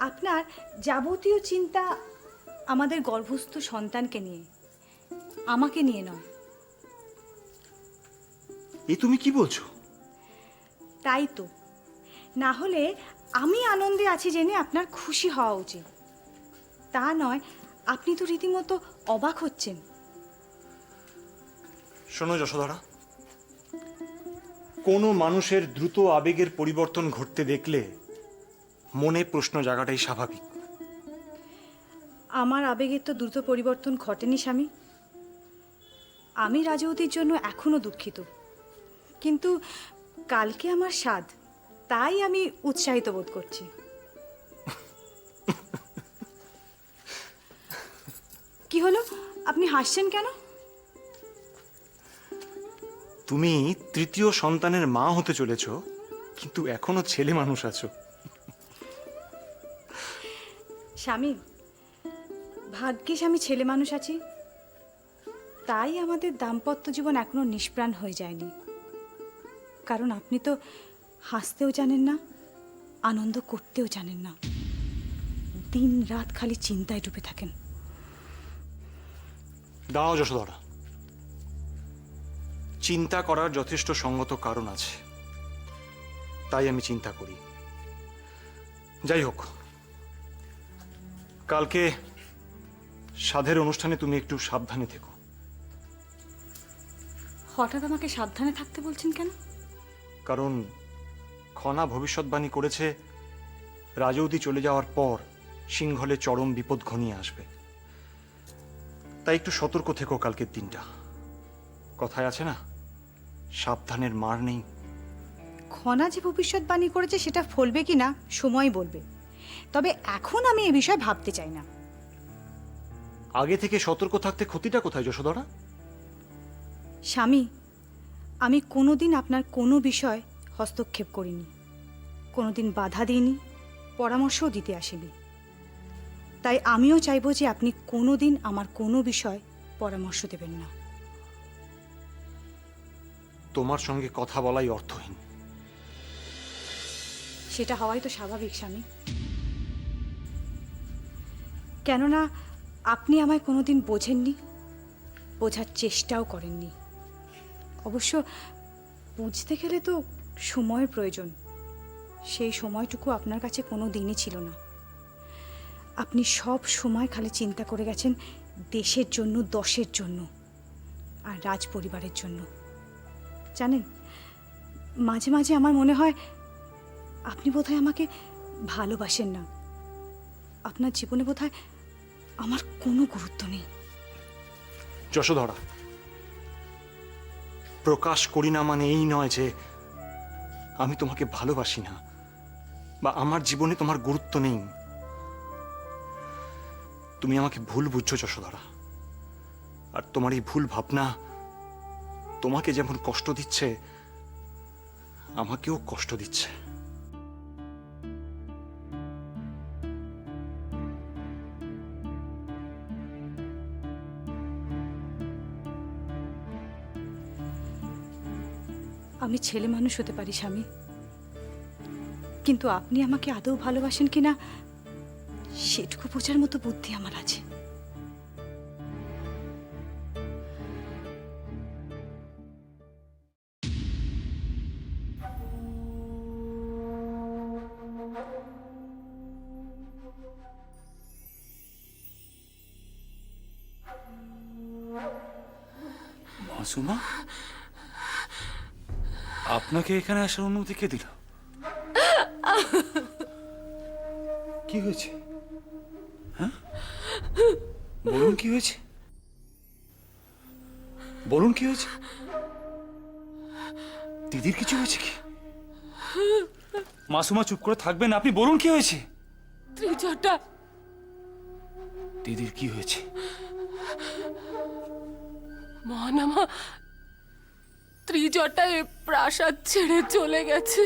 আপনার যাবতীয় চিন্তা আমাদের গর্ভস্থ সন্তানকে নিয়ে, আমাকে নিয়ে নয়। এ তুমি কি বলছো? তাই তো, না হলে আমি আনন্দে আছি জেনে আপনার খুশি হওয়া উচিত। তা নয়, আপনি তো রীতিমতো অবাক হচ্ছেন। শোনো যশোধরা, কোনো মানুষের দ্রুত আবেগের পরিবর্তন ঘটতে দেখলে মনে প্রশ্ন জাগাটাই স্বাভাবিক। আমার আবেগের তো দ্রুত পরিবর্তন ঘটেনি স্বামী। আমি রাজবতীর জন্য এখনো দুঃখিত, কিন্তু কালকে আমার স্বাদ, তাই আমি উৎসাহিত বোধ করছি। কি হলো, আপনি হাসছেন কেন? তুমি তৃতীয় সন্তানের মা হতে চলেছ, কিন্তু এখনো ছেলে মানুষ আছো। স্বামী, ভাগ্যিস আমি ছেলে মানুষ আছি, তাই আমাদের দাম্পত্য জীবন এখনো নিষ্প্রাণ হয়ে যায়নি। কারণ আপনি তো হাসতেও জানেন না, আনন্দ করতেও জানেন না, দিন রাত খালি চিন্তায় ডুবে থাকেন। দাও যশোধরা, চিন্তা করার যথেষ্ট সঙ্গত কারণ আছে, তাই আমি চিন্তা করি। যাই হোক, কালকে সাধের অনুষ্ঠানে তুমি একটু সাবধানে থেকো। হঠাৎ আমাকে সাবধানে থাকতে বলছেন কেন? কারণ খনা ভবিষ্যৎবাণী করেছে রাজৌতি চলে যাওয়ার পর সিংহলে চরম বিপদ ঘনিয়ে আসবে। তাই একটু সতর্ক থেকো কালকের দিনটা। কথায় আছে না, সাবধানের মার নেই। খনা যে ভবিষ্যৎবাণী করেছে সেটা ফলবে কি না সময় বলবে, তবে এখন আমি এ বিষয়ে ভাবতে চাই না। আগে থেকে সতর্ক থাকতে ক্ষতিটা কোথায় যশোধরা? স্বামী, আমি কোনোদিন আপনার কোনো বিষয় হস্তক্ষেপ করিনি, কোনোদিন বাধা দিইনি, পরামর্শও দিতে আসিনি। তাই আমিও চাইবো যে আপনি কোনোদিন আমার কোনো বিষয় পরামর্শ দেবেন না। তোমার সঙ্গে কথা বলাই অর্থহীন। সেটা হওয়াই তো স্বাভাবিক স্বামী, কেননা আপনি আমায় কোনোদিন বোঝেননি, বোঝার চেষ্টাও করেননি। অবশ্য বুঝতে গেলে তো সময়ের প্রয়োজন, সেই সময়টুকু আপনার কাছে কোনো দিনই ছিল না। আপনি সব সময় খালি চিন্তা করে গেছেন দেশের জন্য, দশের জন্য, আর রাজ পরিবারের জন্য। জানেন, মাঝে মাঝে আমার মনে হয় আপনি বোধহয় আমাকে ভালোবাসেন না, আপনার জীবনে বোধহয় আমার কোনো গুরুত্ব নেই। যশোধরা, প্রকাশ করি না মানে এই নয় যে আমি তোমাকে ভালোবাসি না বা আমার জীবনে তোমার গুরুত্ব নেই। তুমি আমাকে ভুল বুঝছো যশোধরা, আর তোমার এই ভুল ভাবনা তোমাকে যেমন কষ্ট দিচ্ছে, আমাকেও কষ্ট দিচ্ছে। আমি ছেলে মানুষ হতে পারি স্বামী, কিন্তু আপনি আমাকে আদৌ ভালোবাসেন কিনা সেটুকু বোঝার মতো বুদ্ধি আমার আছে। মাসুমা, আপনাকে এখানে আসার অনুমতি কে দিল? কি হয়েছে? হ্যাঁ, বলুন কি হয়েছে, বলুন কি হয়েছে। দিদির কিছু হয়েছে কি? মাসুমা চুপ করে থাকবেন, আপনি বলুন কি হয়েছে। ত্রিজটা, দিদির কি হয়েছে? মহানামা ত্রিজটায় প্রাসাদ ছেড়ে চলে গেছে।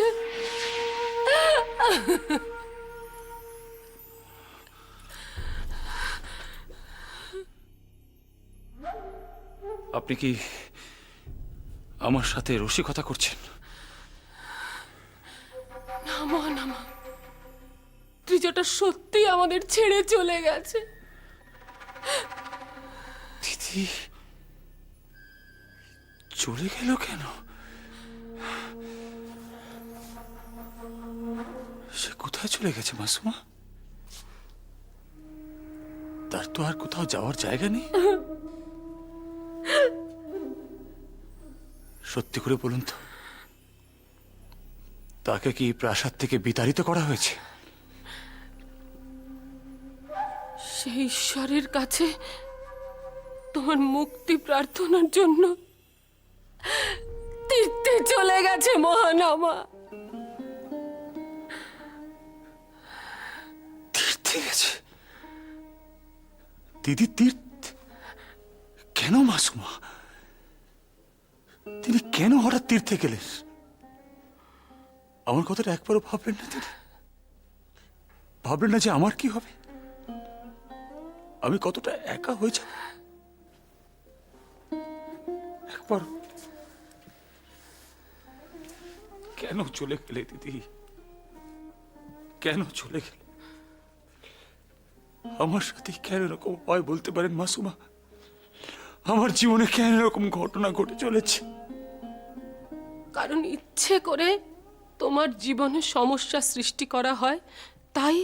আপনি কি আমার সাথে রসিকতা করছেন? না মহানামা, ত্রিজটা সত্যি আমাদের ছেড়ে চলে গেছে। দিদি চলে গেল কেন? সে কোথায় চলে গেছে মাসুমা? তার তো আর কোথাও যাওয়ার জায়গা নেই। সত্যি করে বলুন তো, তাকে কি প্রাসাদ থেকে বিতাড়িত করা হয়েছে? সেই ঈশ্বরের কাছে তোমার মুক্তি প্রার্থনার জন্য তীর্থে চলে গেছে মহানামা। তীর্থে গেছে? দিদি তীর্থ কেন মাসুমা? তিনি কেন হঠাৎ তীর্থে গেলেন? আমার কথাটা একবারও ভাবলেন না তিনি? ভাবলেন না যে আমার কি হবে, আমি কতটা একা হয়ে যাব? একবার কেন চলে গেলে দিদি? কেন চলে গেলে? আমার সাথে কেন এরকম হয় বলতে পারেন মাসুমা? আমার জীবনে কেন এরকম ঘটনা ঘটে চলেছে? কারণ ইচ্ছে করে তোমার জীবনে সমস্যা সৃষ্টি করা হয়, তাই।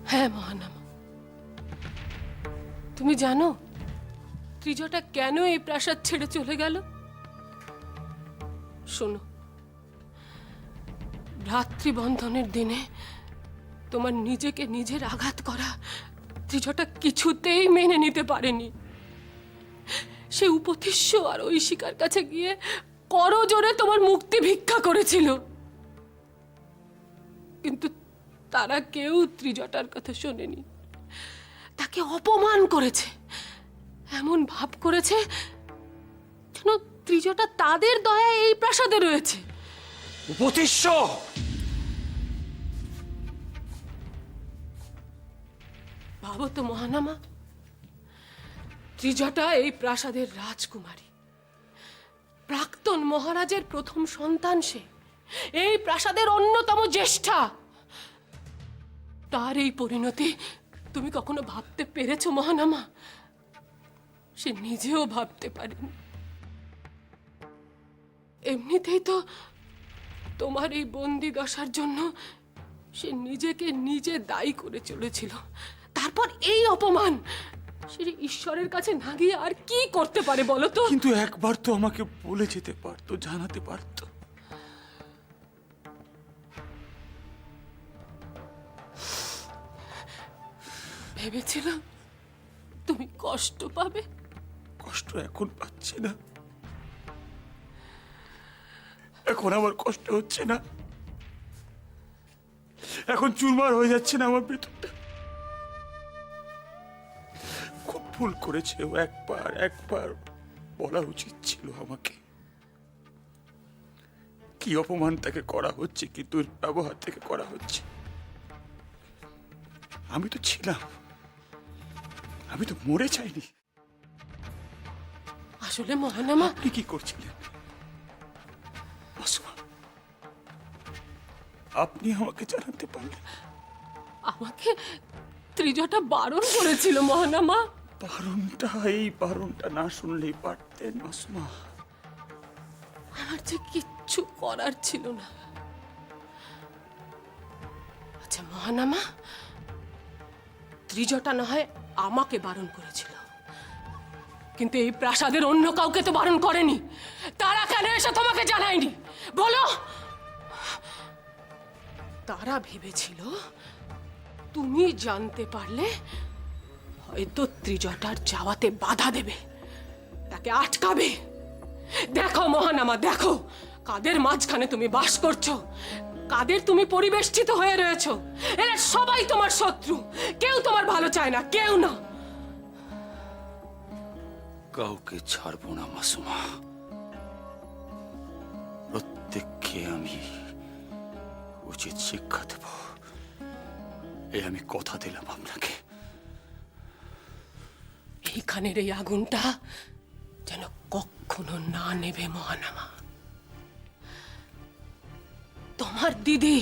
হ্যাঁ মহানামা, তুমি জানো ত্রিজটা কেন এই প্রাসাদ ছেড়ে চলে গেল? শোনো, ভ্রাতৃবন্ধনের দিনে তোমার নিজেকে নিজের আঘাত করা ত্রিজটা কিছুতেই মেনে নিতে পারেনি। সে উপতিষ্য আর ঐশিকার কাছে গিয়ে করজোড়ে তোমার মুক্তি ভিক্ষা করেছিল, কিন্তু তারা কেউ ত্রিজটার কথা শোনেনি। তাকে অপমান করেছে, এমন ভাব করেছে যেন ত্রিজটা তাদের দয়ায় এই প্রাসাদে রয়েছে। উপতিষ্য! ভাবো তো মহানামা, ত্রিজটা এই প্রাসাদের রাজকুমারী, প্রাক্তন মহারাজের প্রথম সন্তান। সে এই প্রাসাদের অন্যতম জ্যেষ্ঠা। তার এই পরিণতি তুমি কখনো ভাবতে পেরেছো মহানামা? সে নিজেও ভাবতে পারেনি। এমনিতেই তো তোমার এই বন্দি দশার জন্য সে নিজেকে নিজে দায়ী করে চলেছিল, তারপর এই অপমান। সে ঈশ্বরের কাছে না গিয়ে আর কি করতে পারে বলো তো? কিন্তু একবার তো আমাকে বলে যেতে পারতো, জানাতে পারতো। ভেবেছিলাম তুমি কষ্ট পাবে। কষ্ট এখন পাচ্ছি না, এখন আমার কষ্ট হচ্ছে না, এখন চুরমার হয়ে যাচ্ছে না আমার ভেতরটা। খুব ভুল করেছে ও, একবার একবার বলা উচিত ছিল আমাকে। কি অপমান তাকে করা হচ্ছে, কি দুর্ব্যবহার থেকে করা হচ্ছে। আমি তো ছিলাম, আমি তো মরে যাইনি। আসলে মহানামা, আপনি কি করছিলেন মাসুমা? আপনি আমাকে জানাতে পারলেন? আমাকে ত্রিজটা বারণ করেছিল মহানামা। এই বারণটা না শুনলেই পারতেন মাসুমা। আমার যে কিচ্ছু করার ছিল না। আচ্ছা মহানামা, ত্রিজটা না হয় আমাকে বারণ করেছিল, কিন্তু এই প্রাসাদের অন্য কাউকে তো বারণ করেনি। তারা কেন এসে তোমাকে জানায়নি বলো? তারা ভেবেছিল তুমি জানতে পারলে হয়তো ত্রিজটার যাওয়াতে বাধা দেবে, তাকে আটকাবে। দেখো মহানামা, দেখো কাদের মাঝখানে তুমি বাস করছো, কাদের তুমি পরিবেষ্টিত হয়ে রয়েছো। এরা সবাই তোমার শত্রু, কেউ তোমার ভালো চায় না, কেউ না। কাউকে ছাড়বো না মাসুমা, প্রত্যেককে আমি উচিত শিক্ষা দেব, এই আমি কথা দিলাম আপনাকে। এইখানের এই আগুনটা যেন কখনো না নেবে মহানামা। তোমার আমার দিদি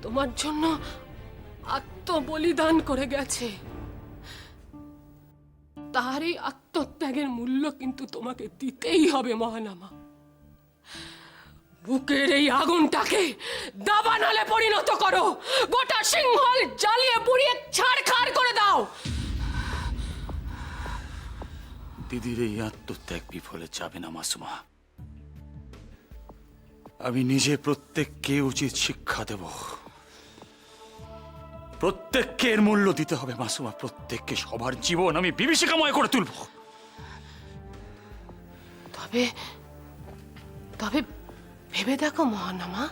তোমার জন্য আত্মবলিদান করে গেছে। তার এই আত্মত্যাগের মূল্য কিন্তু তোমাকে দিতেই হবে মহানামা। বুকের এই আগুনটাকে দাবানলে পরিণত করো, গোটা সিংহল জ্বালিয়ে পুড়িয়ে ছাড়খাড় করে দাও। দিদির এই আত্মত্যাগ বিফলে যাবে না মাসুমা। আমি নিজে প্রত্যেককে উচিত শিক্ষা দেব। প্রত্যেককে এর মূল্য দিতে হবে মাসুমা। প্রত্যেককে সবার জীবন আমি বিভীষিকাময় করে তুলব। তবে তবে ভেবে দেখো মহানামা,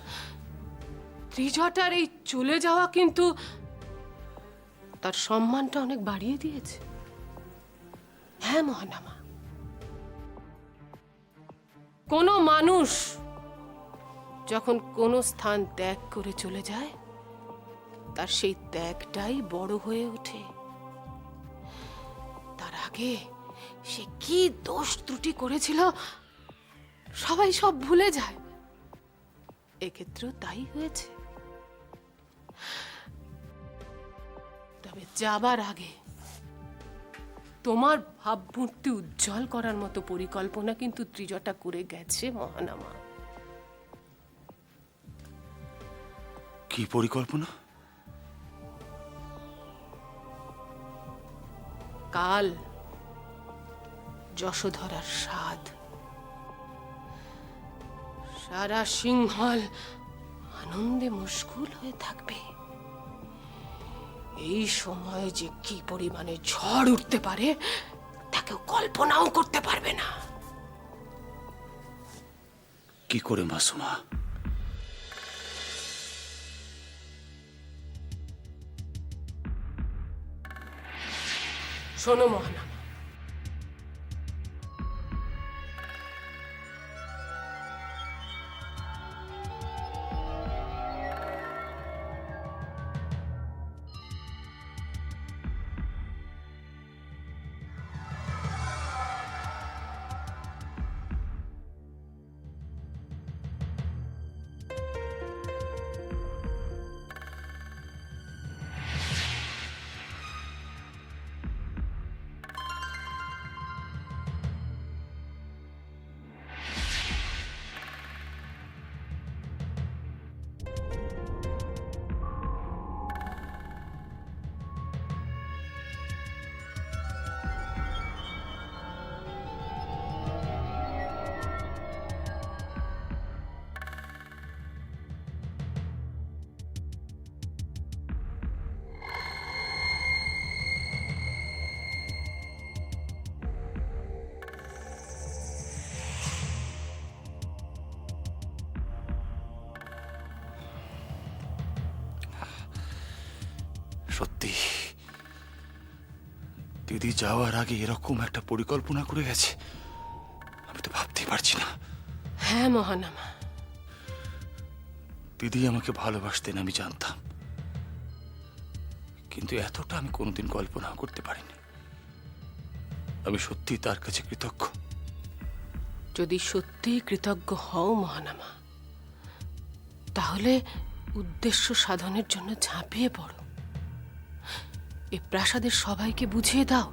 ত্রিজটার এই চলে যাওয়া কিন্তু তার সম্মানটা অনেক বাড়িয়ে দিয়েছে। হ্যাঁ মহানামা, কোনো মানুষ যখন কোনো স্থান ত্যাগ করে চলে যায়, তার সেই ত্যাগটাই বড় হয়ে ওঠে। তার আগে সে কি দোষ ত্রুটি করেছিল সবাই সব ভুলে যায়। এক্ষেত্রেও তাই হয়েছে। তবে যাবার আগে তোমার ভাবমূর্তি উজ্জ্বল করার মতো পরিকল্পনা কিন্তু ত্রিজটা করে গেছে মহানামা। কি পরিকল্পনা? কাল যশোধরার স্বাদ। সারা সিংহল আনন্দে মশগুল হয়ে থাকবে। এই সময় যে কি পরিমাণে ঝড় উঠতে পারে তা কেউ কল্পনাও করতে পারবে না। কি করে মাসুমা? শোনো মহানামা, সত্যি দিদি যাওয়ার আগে এরকম একটা পরিকল্পনা করে গেছে, আমি তো ভাবতেই পারছি না। হ্যাঁ মহানামা, দিদি আমাকে ভালোবাসতেন আমি জানতাম, কিন্তু এতটা আমি কোনোদিন কল্পনা করতে পারিনি। আমি সত্যি তার কাছে কৃতজ্ঞ। যদি সত্যিই কৃতজ্ঞ হও মহানামা, তাহলে উদ্দেশ্য সাধনের জন্য ঝাঁপিয়ে পড়ো। এ প্রাসাদের সবাইকে বুঝিয়ে দাও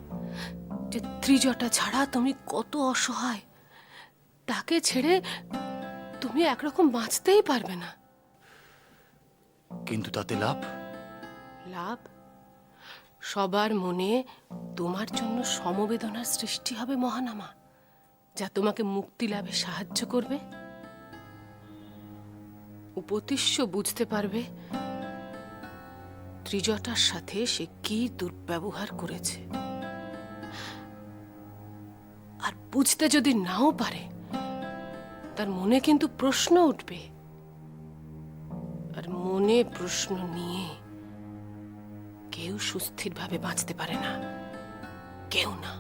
যে ত্রিজটা ছাড়া তুমি কত অসহায়। তাকে ছেড়ে তুমি একরকম বাঁচতেই পারবে না। কিন্তু তাতে লাভ? লাভ? সবার মনে তোমার জন্য সমবেদনার সৃষ্টি হবে মহানামা, যা তোমাকে মুক্তি লাভে সাহায্য করবে। উপতিষ্য বুঝতে পারবে ত্রিজটার সাথে সে কি দুর্ব্যবহার করেছে। আর বুঝতে যদি নাও পারে, তার মনে কিন্তু প্রশ্ন উঠবে। আর মনে প্রশ্ন নিয়ে কেউ সুস্থিরভাবে বাঁচতে পারে না, কেউ না।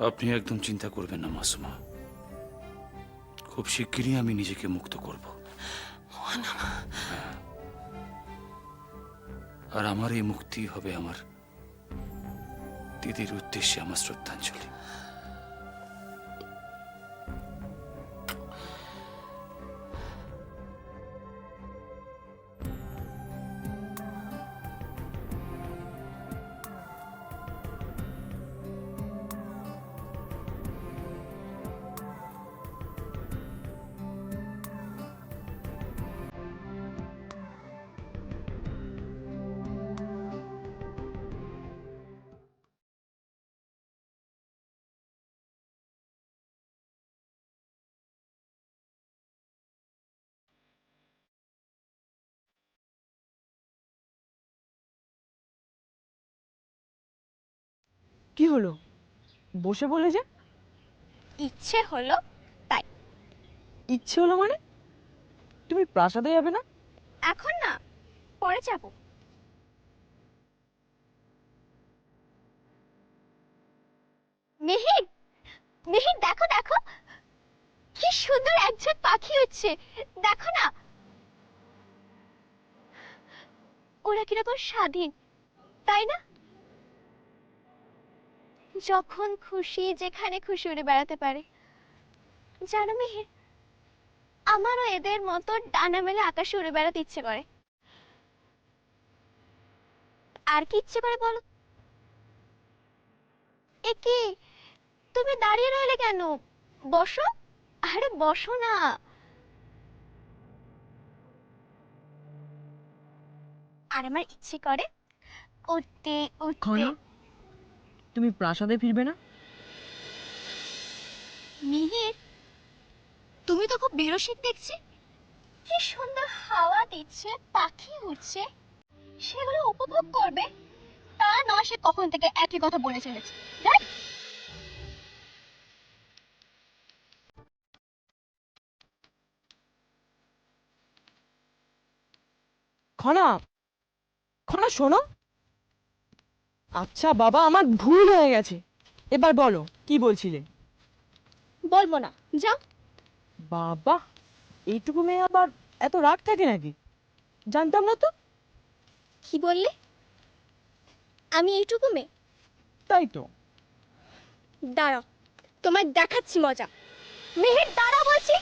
আপনি একদম চিন্তা করবেন না মাসুমা, খুব শিগগিরই আমি নিজেকে মুক্ত করব। আর আমার এই মুক্তি হবে আমার দিদির উদ্দেশ্যে আমার শ্রদ্ধাঞ্জলি। কি হলো, বসে বলে যে? ইচ্ছে হলো তাই। ইচ্ছে হলো মানে? তুমি প্রাসাদে যাবে না? এখন না, পরে যাব। মিহির, মিহির দেখো দেখো, কি সুন্দর একজন পাখি হচ্ছে, দেখো না। ওরা কিরকম স্বাধীন, তাই না? যখন খুশি যেখানে খুশি উড়ে বেড়াতে পারে। জানো মিহির, আমারও এদের মতো ডানা মেলে আকাশে উড়ে বেড়াতে ইচ্ছে করে। আর কি ইচ্ছে করে বলো? এ কি, তুমি দাঁড়িয়ে রইলে কেন? বসো। আরে বসো না। আর আমার ইচ্ছে করে উঠতে উঠতে। খনা, তুমি প্রাসাদে ফিরবে না? মিহির, তুমি তো খুব বেরসিক দেখছি। কি সুন্দর হাওয়া দিচ্ছে, পাখি উঠছে, সেগুলো উপভোগ করবে। তা নয় সে কখন থেকে একই কথা বলে চলেছে। দেখ, খনা, খনা শোনো। আচ্ছা বাবা, আমার ভুল হয়ে গেছে। এবার বলো কি বলছিলে? বলবো না, যাও। বাবা, এইটুকু মেয়ে আবার এত রাগ থাকে নাকি? জানতাম না তো। কি বললে? আমি এইটুকু মেয়ে? তাই তো। দাঁড়াও, তোমায় দেখাচ্ছি মজা। মিহির দাঁড়া বলছি।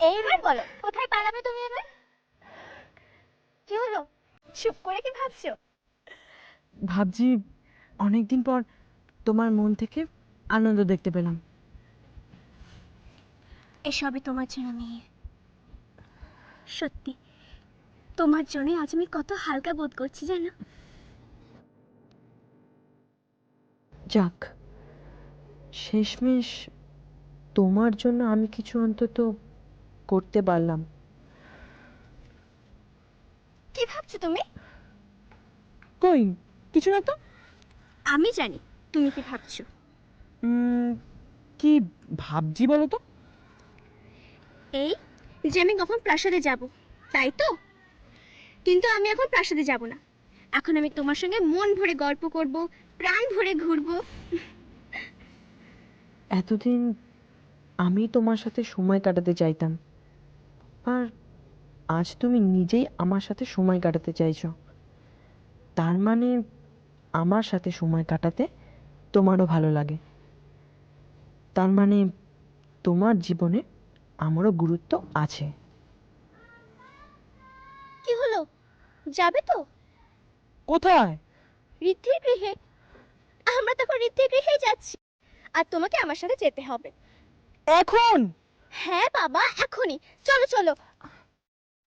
এইবার বলো, কোথায় পালাবে তুমি এবার? কি হলো, চুপ করে কি ভাবছো? ভাবছি অনেকদিন পর তোমার মন থেকে আনন্দ দেখতে পেলাম। এসবই তোমার জন্য মিহির। সত্যি, তোমার জন্য আজ আমি কত হালকা বোধ করছি জানো। যাক, শেষমেশ তোমার জন্য আমি কিছু অন্তত করতে পারলাম। কি ভাবছো তুমি? কই, কিছু না তো। আমি জানি তুমি কি ভাবছো। কি ভাবছি বলো তো? এই যে আমি কখন প্রাসাদে যাব, তাই তো? কিন্তু আমি এখন প্রাসাদে যাব না। এখন আমি তোমার সঙ্গে মন ভরে গল্প করব, প্রাণ ভরে ঘুরবো। এতদিন আমি তোমার সাথে সময় কাটাতে চাইতাম, আর আজ তুমি নিজেই আমার সাথে সময় কাটাতে চাইছো। তার মানে আমার সাথে সময় কাটাতে তোমারও ভালো লাগে। তার মানে তোমার জীবনে আমারও গুরুত্ব আছে। কি হলো, যাবে তো? কোথায়? ঋদ্ধির গৃহে। আমরা তখন ঋদ্ধির গৃহেই যাচ্ছি, আর তোমাকে আমার সাথে যেতে হবে। এখন? হ্যাঁ বাবা, এখনই। চলো চলো,